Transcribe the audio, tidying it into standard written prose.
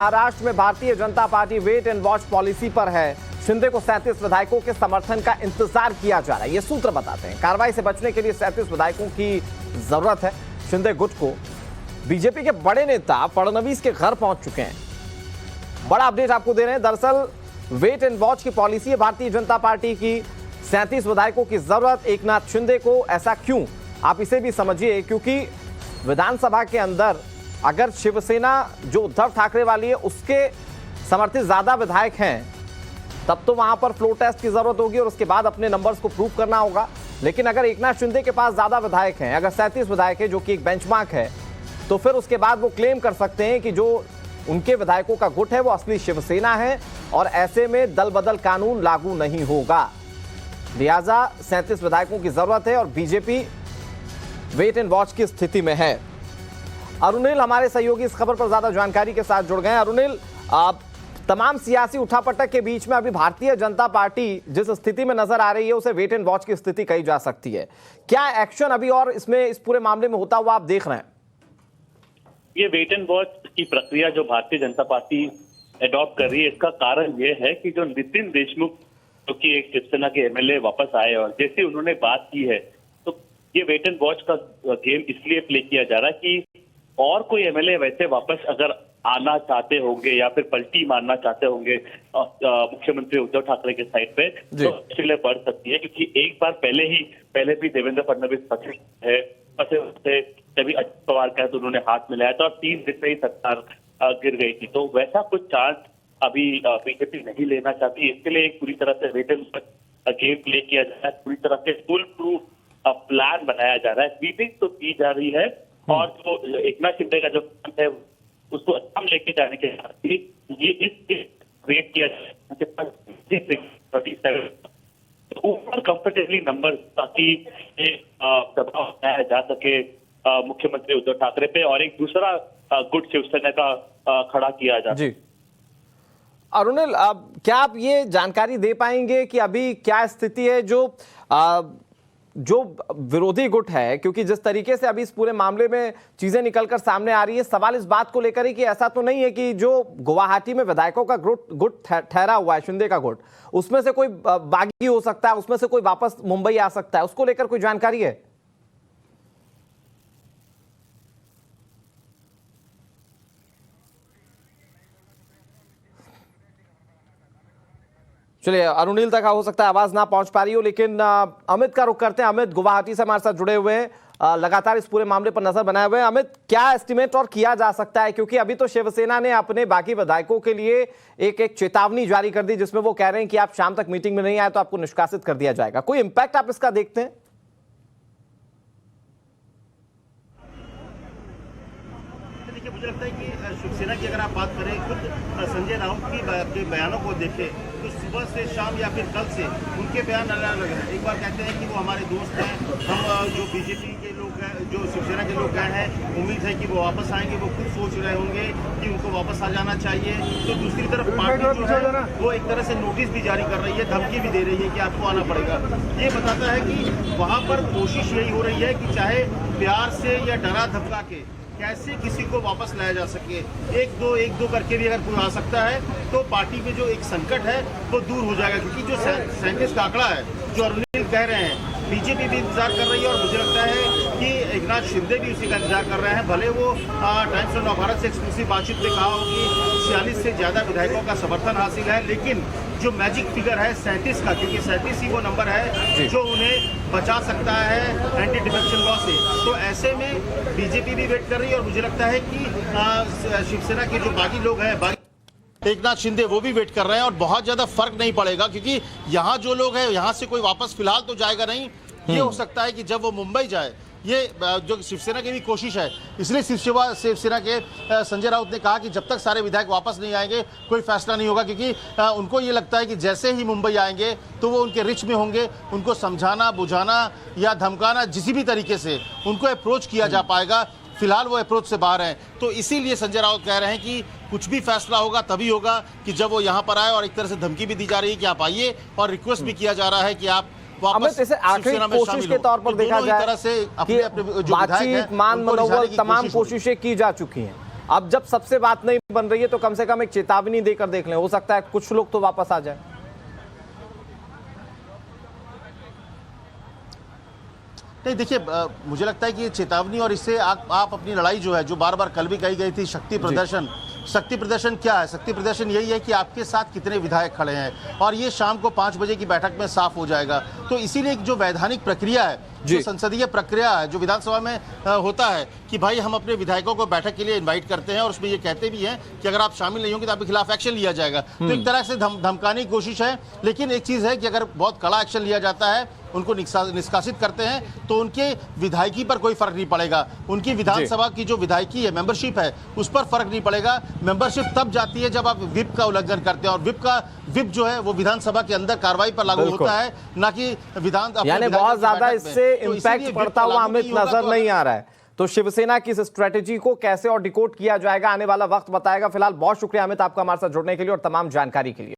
महाराष्ट्र में Bharatiya Janata party wait and watch policy पर है। शिंदे को 37 विधायकों के समर्थन का इंतजार किया जा रहा है। ये सूत्र बताते हैं कार्रवाई से बचने के लिए 37 विधायकों की जरूरत है। शिंदे गुट को बीजेपी के बड़े नेता फडणवीस के घर पहुंच चुके हैं। बड़ा अपडेट आपको दे रहे हैं। दरअसल वेट एंड वॉच की पॉलिसी है भारतीय जनता पार्टी की। 37 विधायकों की जरूरत एकनाथ शिंदे को। ऐसा क्यों, आप इसे भी समझिए, क्योंकि विधानसभा के अंदर अगर शिवसेना जो उद्धव ठाकरे वाली है उसके समर्थित ज्यादा विधायक हैं तब तो वहां पर फ्लोर टेस्ट की जरूरत होगी और उसके बाद अपने नंबर्स को प्रूव करना होगा। लेकिन अगर एकनाथ शिंदे के पास ज्यादा विधायक हैं, अगर 37 विधायक है जो कि एक बेंचमार्क है, तो फिर उसके बाद वो क्लेम कर सकते हैं कि जो उनके विधायकों का गुट है वो असली शिवसेना है और ऐसे में दल बदल कानून लागू नहीं होगा। लिहाजा 37 विधायकों की जरूरत है और बीजेपी वेट एंड वॉच की स्थिति में है। अरुणिल हमारे सहयोगी इस खबर पर ज्यादा जानकारी के साथ जुड़ गए हैं। अरुणिल, तमाम सियासी उठापटक के बीच में अभी भारतीय जनता पार्टी जिस स्थिति में नजर आ रही है उसे वेट एंड वॉच की स्थिति कही जा सकती है। क्या एक्शन अभी और इसमें इस पूरे मामले में होता हुआ आप देख रहे हैं? ये वेट एंड वॉच की प्रक्रिया जो भारतीय जनता पार्टी अडॉप्ट कर रही है, इसका कारण ये है कि जो नितिन देशमुख जो कि एक शिवसेना के एमएलए वापस आए और जैसे उन्होंने बात की है, तो ये वेट एंड वॉच का गेम इसलिए प्ले किया जा रहा है कि और कोई एमएलए वैसे वापस अगर आना चाहते होंगे या फिर पलटी मारना चाहते होंगे मुख्यमंत्री उद्धव ठाकरे के साइड पे, तो इसलिए बढ़ सकती है। क्योंकि एक बार पहले भी देवेंद्र फडणवीस फंसे तभी अजित पवार का तो उन्होंने हाथ मिलाया था और 3 दिन में ही सरकार गिर गई थी। तो वैसा कुछ चांस अभी बीजेपी नहीं लेना चाहती। इसके लिए एक पूरी तरह से wait and watch game play किया जा रहा है। पूरी तरह से फुल प्रूफ प्लान बनाया जा रहा है। मीटिंग तो की जा रही है और जो एकनाथ शिंदे का जो प्लान है उसको अंजाम लेके जाने के साथ ही ये क्रिएट किया जाए ऊपर कंफर्टेबली नंबर, ताकि दबाव बनाया जा सके मुख्यमंत्री उद्धव ठाकरे पे और एक दूसरा गुट शिवसेना का खड़ा किया जा। जी अरुणिल, क्या आप ये जानकारी दे पाएंगे कि अभी क्या स्थिति है जो विरोधी गुट है? क्योंकि जिस तरीके से अभी इस पूरे मामले में चीजें निकलकर सामने आ रही है, सवाल इस बात को लेकर है कि ऐसा तो नहीं है कि जो गुवाहाटी में विधायकों का गुट ठहरा हुआ है, शिंदे का गुट, उसमें से कोई बागी हो सकता है, उसमें से कोई वापस मुंबई आ सकता है, उसको लेकर कोई जानकारी है? चलिए, अरुणिल तक हो सकता है आवाज ना पहुंच पा रही हो, लेकिन अमित का रुख करते हैं। अमित गुवाहाटी से हमारे साथ जुड़े हुए हैं, लगातार इस पूरे मामले पर नजर बनाए हुए हैं। अमित, क्या एस्टिमेट और किया जा सकता है? क्योंकि अभी तो शिवसेना ने अपने बाकी विधायकों के लिए एक चेतावनी जारी कर दी जिसमें वो कह रहे हैं कि आप शाम तक मीटिंग में नहीं आए तो आपको निष्कासित कर दिया जाएगा। कोई इंपैक्ट आप इसका देखते हैं? देखिए, मुझे लगता है कि शिवसेना की अगर आप बात करें, खुद संजय राउत के बयानों को देखें तो सुबह से शाम या फिर कल से उनके बयान अलग अलग हैं। एक बार कहते हैं कि वो हमारे दोस्त हैं, हम जो बीजेपी के लोग हैं, जो शिवसेना के लोग गए हैं, उम्मीद है कि वो वापस आएंगे। वो खुद सोच रहे होंगे कि उनको वापस आ जाना चाहिए। तो दूसरी तरफ पार्टी जो है वो एक तरह से नोटिस भी जारी कर रही है, धमकी भी दे रही है कि आपको आना पड़ेगा। ये बताता है कि वहाँ पर कोशिश यही हो रही है कि चाहे प्यार से या डरा धमका के कैसे किसी को वापस लाया जा सके। एक दो करके भी अगर कोई आ सकता है तो पार्टी में जो एक संकट है वो दूर हो जाएगा। क्योंकि जो 37 का आंकड़ा है जो अरुणिल कह रहे हैं, बीजेपी भी इंतजार कर रही है और मुझे लगता है कि एकनाथ शिंदे भी उसी का इंतजार कर रहे हैं। भले वो टाइम्स ऑफ नवभारत से एक्सक्लूसिव बातचीत में कहा हो कि 46 से ज्यादा विधायकों का समर्थन हासिल है, लेकिन जो मैजिक फिगर है 37 का, क्योंकि 37 ही वो नंबर है जो उन्हें बचा सकता है एंटी डिफेक्शन लॉ से। तो ऐसे में बीजेपी भी वेट कर रही है और मुझे लगता है कि शिवसेना के जो बाकी लोग हैं, एकनाथ शिंदे, वो भी वेट कर रहे हैं और बहुत ज्यादा फर्क नहीं पड़ेगा। क्योंकि यहाँ जो लोग हैं यहाँ से कोई वापस फिलहाल तो जाएगा नहीं। ये हो सकता है कि जब वो मुंबई जाए, ये जो शिवसेना की भी कोशिश है, इसलिए शिवसेना के संजय राउत ने कहा कि जब तक सारे विधायक वापस नहीं आएंगे कोई फैसला नहीं होगा। क्योंकि उनको ये लगता है कि जैसे ही मुंबई आएंगे तो वो उनके रिच में होंगे, उनको समझाना बुझाना या धमकाना किसी भी तरीके से उनको अप्रोच किया जा पाएगा। फिलहाल वो अप्रोच से बाहर हैं। तो इसीलिए संजय राउत कह रहे हैं कि कुछ भी फैसला होगा तभी होगा कि जब वो यहाँ पर आए, और एक तरह से धमकी भी दी जा रही है कि आप आइए और रिक्वेस्ट भी किया जा रहा है कि आप अमित, इसे आखिरी कोशिश के तौर पर देखा जाए कि बातचीत, मान मनोबल, तमाम कोशिशें की जा चुकी हैं। अब जब सबसे बात नहीं बन रही है तो कम से कम एक चेतावनी देकर देख लें, हो सकता है कुछ लोग तो वापस आ जाए। नहीं देखिए, मुझे लगता है कि ये चेतावनी और इससे आप अपनी लड़ाई जो है, जो बार बार कल भी कही गई थी, शक्ति प्रदर्शन क्या है? शक्ति प्रदर्शन यही है कि आपके साथ कितने विधायक खड़े हैं, और ये शाम को 5 बजे की बैठक में साफ हो जाएगा। तो इसीलिए जो वैधानिक प्रक्रिया है, जो संसदीय प्रक्रिया है, जो विधानसभा में होता है कि भाई हम अपने विधायकों को बैठक के लिए इनवाइट करते हैं और उसमें ये कहते भी हैं कि अगर आप शामिल नहीं होंगे तो आपके खिलाफ एक्शन लिया जाएगा। तो एक तरह से धमकाने की कोशिश है। लेकिन एक चीज़ है कि अगर बहुत कड़ा एक्शन लिया जाता है, उनको निष्कासित करते हैं, तो उनके विधायकी पर कोई फर्क नहीं पड़ेगा। उनकी विधानसभा की जो विधायकी है, मेंबरशिप है, उस पर फर्क नहीं पड़ेगा। मेंबरशिप तब जाती है जब आप विप का उल्लंघन करते हैं, और विप जो है वो विधानसभा के अंदर कार्रवाई पर लागू होता है, ना कि यानी बहुत ज्यादा इससे इंपैक्ट पड़ता हुआ हमें नजर नहीं आ रहा है। तो शिवसेना की इस स्ट्रेटेजी को कैसे और डिकोड किया जाएगा, आने वाला वक्त बताएगा। फिलहाल बहुत शुक्रिया अमित, आपका हमारे साथ जुड़ने के लिए और तमाम जानकारी के लिए।